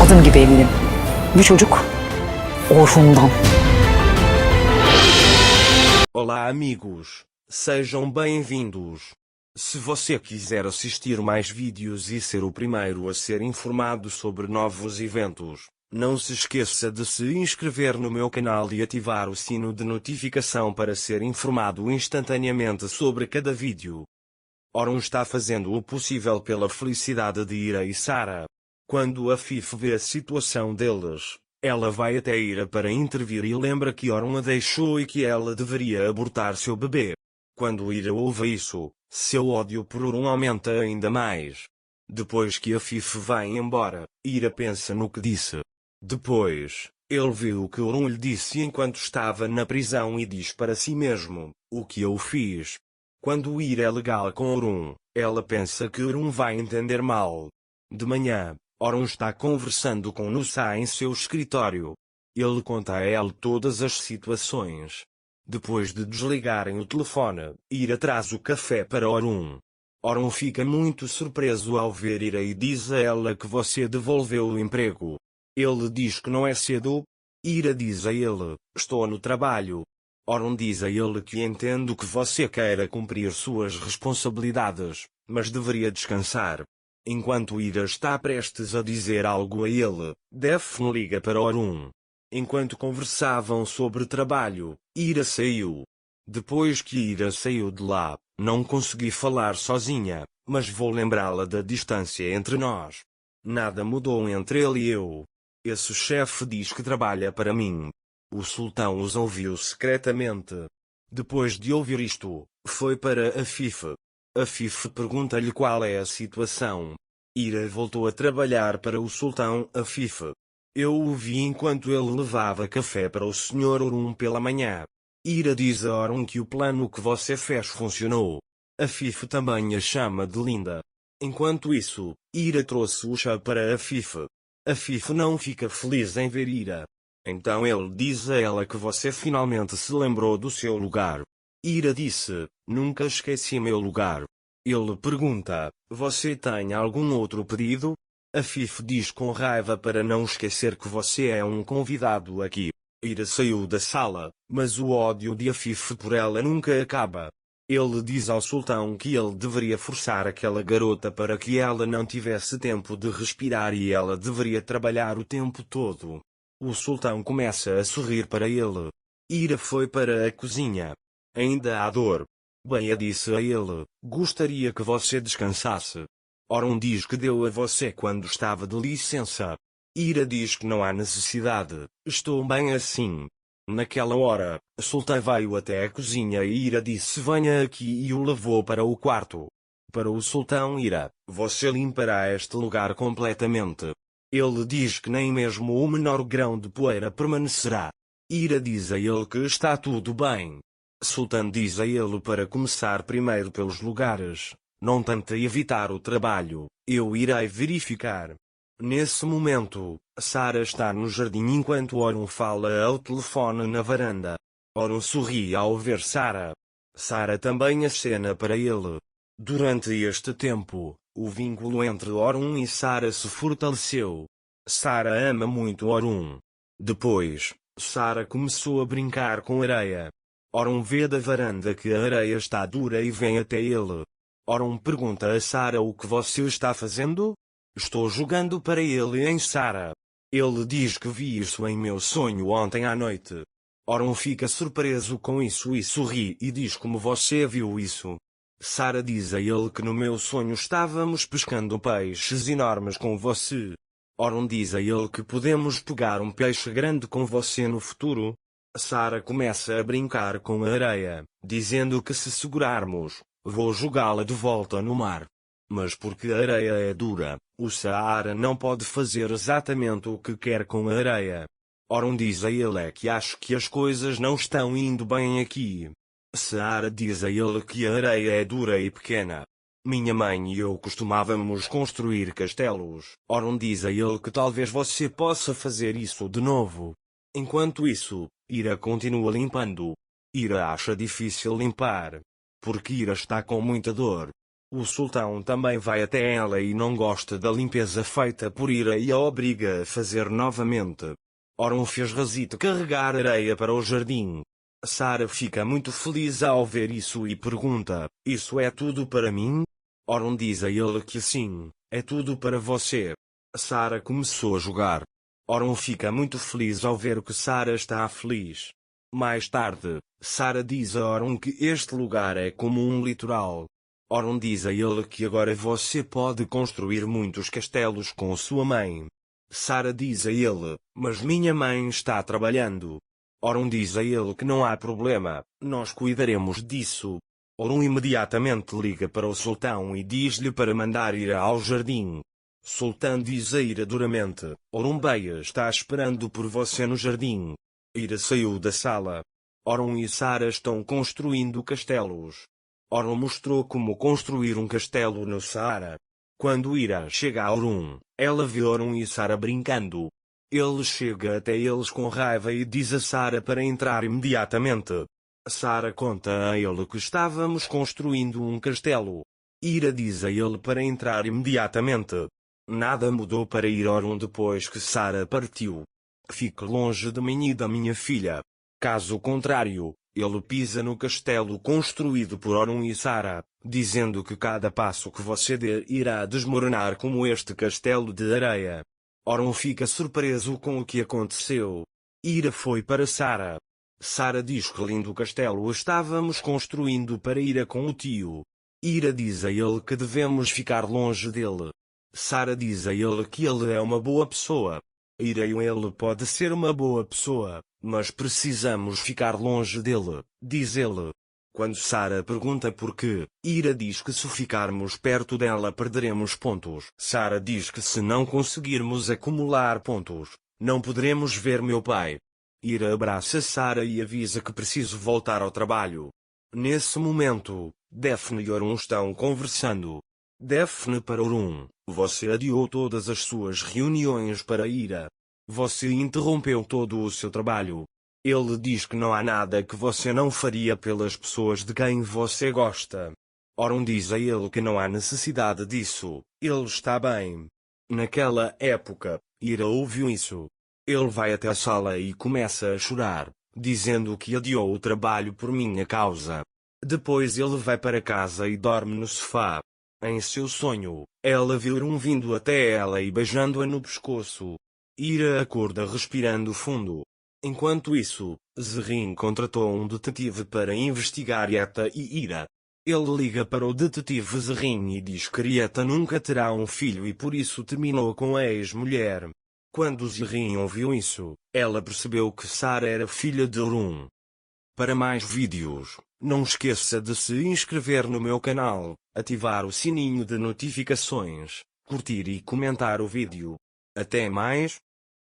Adım gibi eminim. Bu çocuk Orhun'dan. Olá amigos, sejam bem-vindos. Se você quiser assistir mais vídeos e ser o primeiro a ser informado sobre novos eventos, não se esqueça de se inscrever no meu canal e ativar o sino de notificação para ser informado instantaneamente sobre cada vídeo. Orhun está fazendo o possível pela felicidade de Ira e Sarah. Quando a Fife vê a situação deles, ela vai até Ira para intervir e lembra que Orhun a deixou e que ela deveria abortar seu bebê. Quando Ira ouve isso, seu ódio por Orhun aumenta ainda mais. Depois que a Fife vai embora, Ira pensa no que disse. Depois, ele viu o que Orhun lhe disse enquanto estava na prisão e diz para si mesmo: o que eu fiz? Quando Ira é legal com Orhun, ela pensa que Orhun vai entender mal. De manhã, Orhun está conversando com Nusa em seu escritório. Ele conta a ela todas as situações. Depois de desligarem o telefone, Ira traz o café para Orhun. Orhun fica muito surpreso ao ver Ira e diz a ela que você devolveu o emprego. Ele diz que não é cedo. Ira diz a ele: estou no trabalho. Orhun diz a ele que entende que você queira cumprir suas responsabilidades, mas deveria descansar. Enquanto Ira está prestes a dizer algo a ele, Daphne liga para Orhun. Enquanto conversavam sobre trabalho, Ira saiu. Depois que Ira saiu de lá, não consegui falar sozinha, mas vou lembrá-la da distância entre nós. Nada mudou entre ele e eu. Esse chefe diz que trabalha para mim. O sultão os ouviu secretamente. Depois de ouvir isto, foi para a Fife. A Fife pergunta-lhe qual é a situação. Ira voltou a trabalhar para o sultão Fife. Eu o vi enquanto ele levava café para o Sr. Orhun pela manhã. Ira diz a Orhun que o plano que você fez funcionou. A Fife também a chama de linda. Enquanto isso, Ira trouxe o chá para a Fife. A Fife não fica feliz em ver Ira. Então ele diz a ela que você finalmente se lembrou do seu lugar. Ira disse: nunca esqueci meu lugar. Ele pergunta: você tem algum outro pedido? A Fife diz com raiva para não esquecer que você é um convidado aqui. Ira saiu da sala, mas o ódio de Fife por ela nunca acaba. Ele diz ao sultão que ele deveria forçar aquela garota para que ela não tivesse tempo de respirar e ela deveria trabalhar o tempo todo. O sultão começa a sorrir para ele. Ira foi para a cozinha. Ainda há dor. Beia disse a ele: gostaria que você descansasse. Orhun diz que deu a você quando estava de licença. Ira diz que não há necessidade, estou bem assim. Naquela hora, Sultan veio até a cozinha e Ira disse: venha aqui, e o levou para o quarto. Para o sultão Ira: você limpará este lugar completamente. Ele diz que nem mesmo o menor grão de poeira permanecerá. Ira diz a ele que está tudo bem. Sultan diz a ele para começar primeiro pelos lugares. Não tente evitar o trabalho, eu irei verificar. Nesse momento, Sarah está no jardim enquanto Orhun fala ao telefone na varanda. Orhun sorri ao ver Sarah. Sarah também acena para ele. Durante este tempo, o vínculo entre Orhun e Sarah se fortaleceu. Sarah ama muito Orhun. Depois, Sarah começou a brincar com areia. Orhun vê da varanda que a areia está dura e vem até ele. Orhun pergunta a Sarah o que você está fazendo? Estou jogando para ele em Sarah. Ele diz que vi isso em meu sonho ontem à noite. Orhun fica surpreso com isso e sorri e diz: como você viu isso? Sarah diz a ele que no meu sonho estávamos pescando peixes enormes com você. Orhun diz a ele que podemos pegar um peixe grande com você no futuro. Sarah começa a brincar com a areia, dizendo que se segurarmos, vou jogá-la de volta no mar. Mas porque a areia é dura, o Saara não pode fazer exatamente o que quer com a areia. Orhun diz a ele que acho que as coisas não estão indo bem aqui. Saara diz a ele que a areia é dura e pequena. Minha mãe e eu costumávamos construir castelos. Orhun diz a ele que talvez você possa fazer isso de novo. Enquanto isso, Ira continua limpando. Ira acha difícil limpar. Porque Ira está com muita dor. O sultão também vai até ela e não gosta da limpeza feita por Ira e a obriga a fazer novamente. Orun fez Razito carregar areia para o jardim. Sara fica muito feliz ao ver isso e pergunta: "Isso é tudo para mim?" Orun diz a ele que sim, é tudo para você. Sara começou a jogar. Orun fica muito feliz ao ver que Sara está feliz. Mais tarde, Sara diz a Orun que este lugar é como um litoral. Orun diz a ele que agora você pode construir muitos castelos com sua mãe. Sara diz a ele: "Mas minha mãe está trabalhando." Orun diz a ele que não há problema, nós cuidaremos disso. Orun imediatamente liga para o sultão e diz-lhe para mandar Ira ao jardim. Sultão diz a Ira duramente: "Orun Bey está esperando por você no jardim." Ira saiu da sala. Orun e Sara estão construindo castelos. Orun mostrou como construir um castelo no Saara. Quando Ira chega a Orun, ela vê Orun e Sara brincando. Ele chega até eles com raiva e diz a Sara para entrar imediatamente. Sara conta a ele que estávamos construindo um castelo. Ira diz a ele para entrar imediatamente. Nada mudou para ir a Orun depois que Sara partiu. "Fique longe de mim e da minha filha. Caso contrário, ele pisa no castelo construído por Orun e Sara, dizendo que cada passo que você der irá desmoronar como este castelo de areia." Orun fica surpreso com o que aconteceu. Ira foi para Sara. Sara diz que lindo castelo estávamos construindo para Ira com o tio. Ira diz a ele que devemos ficar longe dele. Sara diz a ele que ele é uma boa pessoa. Ira e ele pode ser uma boa pessoa, mas precisamos ficar longe dele, diz ele. Quando Sara pergunta por quê, Ira diz que se ficarmos perto dela perderemos pontos. Sara diz que se não conseguirmos acumular pontos, não poderemos ver meu pai. Ira abraça Sara e avisa que preciso voltar ao trabalho. Nesse momento, Daphne e Orun estão conversando. Daphne para Orun: "Você adiou todas as suas reuniões para Ira. Você interrompeu todo o seu trabalho. Ele diz que não há nada que você não faria pelas pessoas de quem você gosta." Orun diz a ele que não há necessidade disso, ele está bem. Naquela época, Ira ouviu isso. Ele vai até a sala e começa a chorar, dizendo que adiou o trabalho por minha causa. Depois ele vai para casa e dorme no sofá. Em seu sonho, ela vê Orun vindo até ela e beijando-a no pescoço. Ira acorda respirando fundo. Enquanto isso, Zerrin contratou um detetive para investigar Yetta e Ira. Ele liga para o detetive Zerrin e diz que Yetta nunca terá um filho e por isso terminou com a ex-mulher. Quando Zerrin ouviu isso, ela percebeu que Sara era filha de Orun. Para mais vídeos, não esqueça de se inscrever no meu canal, ativar o sininho de notificações, curtir e comentar o vídeo. Até mais!